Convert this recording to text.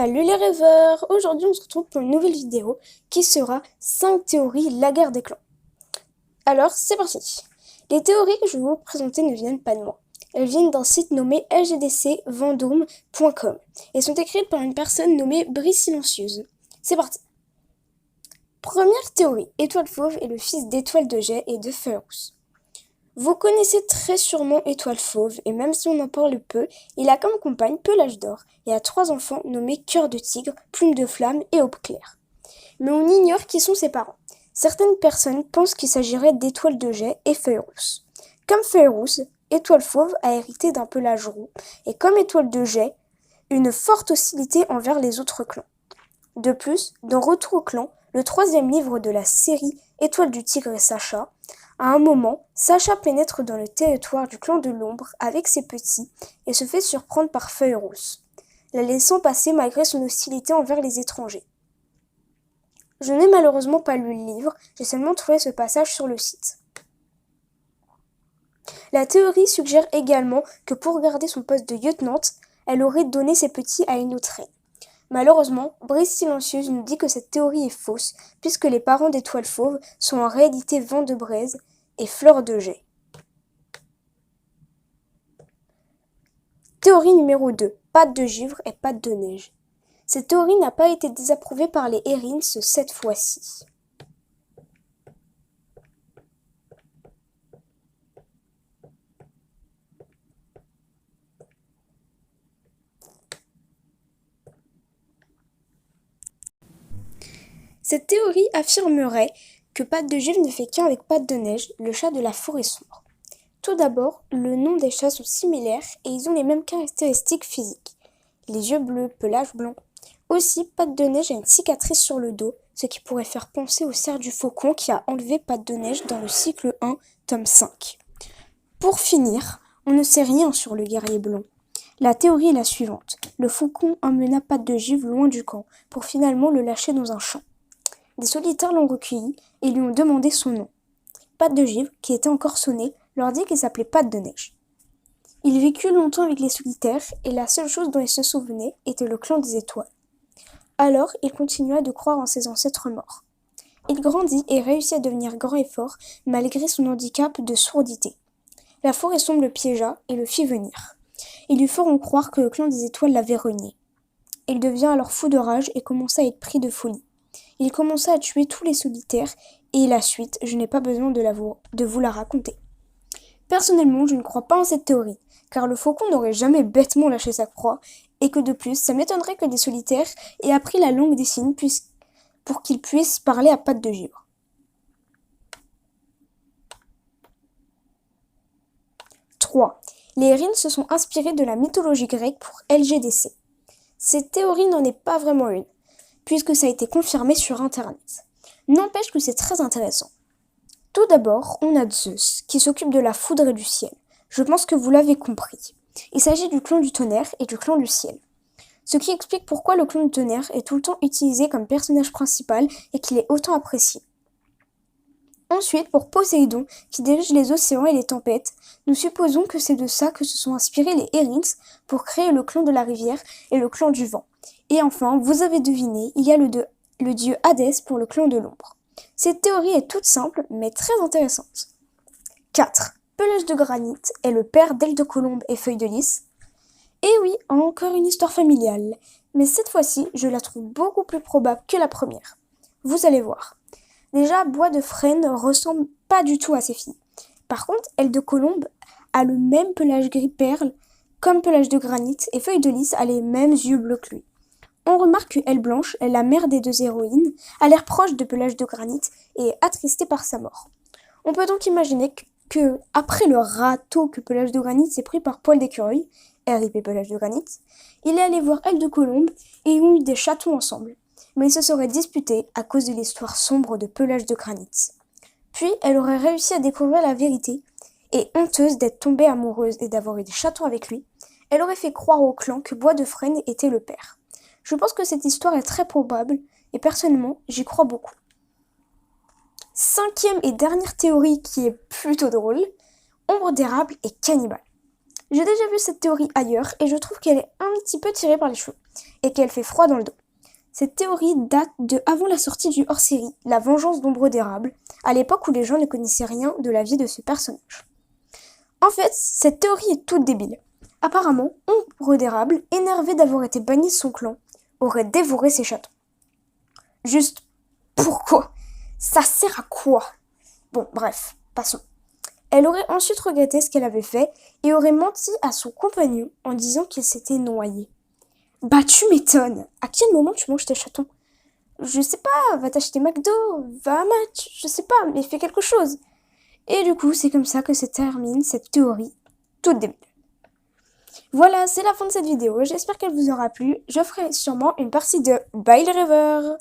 Salut les rêveurs! Aujourd'hui on se retrouve pour une nouvelle vidéo qui sera 5 théories la guerre des clans. Alors c'est parti! Les théories que je vais vous présenter ne viennent pas de moi. Elles viennent d'un site nommé lgdcvendôme.com et sont écrites par une personne nommée Brise Silencieuse. C'est parti! Première théorie, Étoile Fauve est le fils d'Étoile de Jet et de Feuille Rousse. Vous connaissez très sûrement Étoile Fauve, et même si on en parle peu, il a comme compagne Pelage d'Or et a 3 enfants nommés Cœur de Tigre, Plume de Flamme et Aube Claire. Mais on ignore qui sont ses parents. Certaines personnes pensent qu'il s'agirait d'Étoile de Jet et Feuille Rousse. Comme Feuille Rousse, Étoile Fauve a hérité d'un pelage roux, et comme Étoile de Jet, une forte hostilité envers les autres clans. De plus, dans Retour au clan, le 3e livre de la série Étoile du Tigre et Sacha, à un moment, Sacha pénètre dans le territoire du clan de l'ombre avec ses petits et se fait surprendre par Feuille Rousse, la laissant passer malgré son hostilité envers les étrangers. Je n'ai malheureusement pas lu le livre, j'ai seulement trouvé ce passage sur le site. La théorie suggère également que pour garder son poste de lieutenante, elle aurait donné ses petits à une autre reine. Malheureusement, Brise Silencieuse nous dit que cette théorie est fausse, puisque les parents d'Étoile Fauve sont en réalité Vent de Braise et Fleur de Jet. Théorie numéro 2. Patte de givre et patte de neige. Cette théorie n'a pas été désapprouvée par les Érins cette fois-ci. Cette théorie affirmerait que Patte de givre ne fait qu'un avec Patte de neige, le chat de la forêt sombre. Tout d'abord, le nom des chats sont similaires et ils ont les mêmes caractéristiques physiques. Les yeux bleus, pelage blanc. Aussi, Patte de neige a une cicatrice sur le dos, ce qui pourrait faire penser au cerf du faucon qui a enlevé Patte de neige dans le cycle 1, tome 5. Pour finir, on ne sait rien sur le guerrier blanc. La théorie est la suivante. Le faucon emmena Patte de givre loin du camp, pour finalement le lâcher dans un champ. Des solitaires l'ont recueilli et lui ont demandé son nom. Patte de givre, qui était encore sonné, leur dit qu'il s'appelait Patte de neige. Il vécut longtemps avec les solitaires et la seule chose dont il se souvenait était le clan des étoiles. Alors, il continua de croire en ses ancêtres morts. Il grandit et réussit à devenir grand et fort malgré son handicap de sourdité. La forêt sombre le piégea et le fit venir. Ils lui feront croire que le clan des étoiles l'avait renié. Il devient alors fou de rage et commença à être pris de folie. Il commença à tuer tous les solitaires et la suite, je n'ai pas besoin de vous la raconter. Personnellement, je ne crois pas en cette théorie, car le faucon n'aurait jamais bêtement lâché sa proie, et que de plus, ça m'étonnerait que des solitaires aient appris la langue des signes pour qu'ils puissent parler à Patte de givre. 3. Les Érins se sont inspirés de la mythologie grecque pour LGDC. Cette théorie n'en est pas vraiment une, puisque ça a été confirmé sur internet. N'empêche que c'est très intéressant. Tout d'abord, on a Zeus, qui s'occupe de la foudre et du ciel. Je pense que vous l'avez compris. Il s'agit du clan du tonnerre et du clan du ciel. Ce qui explique pourquoi le clan du tonnerre est tout le temps utilisé comme personnage principal et qu'il est autant apprécié. Ensuite, pour Poséidon, qui dirige les océans et les tempêtes, nous supposons que c'est de ça que se sont inspirés les Érins pour créer le clan de la rivière et le clan du vent. Et enfin, vous avez deviné, il y a le dieu Hadès pour le clan de l'ombre. Cette théorie est toute simple, mais très intéressante. 4. Pelage de Granit est le père d'Aile de Colombe et Feuille de Lys. Et oui, encore une histoire familiale, mais cette fois-ci, je la trouve beaucoup plus probable que la première. Vous allez voir. Déjà, Bois de Frêne ressemble pas du tout à ses filles. Par contre, Aile de Colombe a le même pelage gris perle comme Pelage de Granit et Feuille de Lys a les mêmes yeux bleus que lui. On remarque que Aile Blanche, la mère des 2 héroïnes, a l'air proche de Pelage de Granit et est attristée par sa mort. On peut donc imaginer que, après le râteau que Pelage de Granit s'est pris par Poil d'écureuil, RIP Pelage de Granit, il est allé voir Aile de Colombe et ils ont eu des chatons ensemble. Mais ils se seraient disputés à cause de l'histoire sombre de Pelage de Granit. Puis, elle aurait réussi à découvrir la vérité, et honteuse d'être tombée amoureuse et d'avoir eu des chatons avec lui, elle aurait fait croire au clan que Bois de Frêne était le père. Je pense que cette histoire est très probable, et personnellement, j'y crois beaucoup. 5e et dernière théorie qui est plutôt drôle, Ombre d'érable et cannibale. J'ai déjà vu cette théorie ailleurs et je trouve qu'elle est un petit peu tirée par les cheveux et qu'elle fait froid dans le dos. Cette théorie date de avant la sortie du hors-série La Vengeance d'Ombre d'Érable, à l'époque où les gens ne connaissaient rien de la vie de ce personnage. En fait, cette théorie est toute débile. Apparemment, Ombre d'Érable, énervé d'avoir été banni de son clan, aurait dévoré ses chatons. Juste pourquoi? Ça sert à quoi? Bon, bref, passons. Elle aurait ensuite regretté ce qu'elle avait fait et aurait menti à son compagnon en disant qu'il s'était noyé. Bah tu m'étonnes. À quel moment tu manges tes chatons? Je sais pas, va t'acheter McDo, va à un match, je sais pas, mais fais quelque chose. Et du coup, c'est comme ça que se termine cette théorie toute débile. Voilà, c'est la fin de cette vidéo, j'espère qu'elle vous aura plu. Je ferai sûrement une partie de Bile River.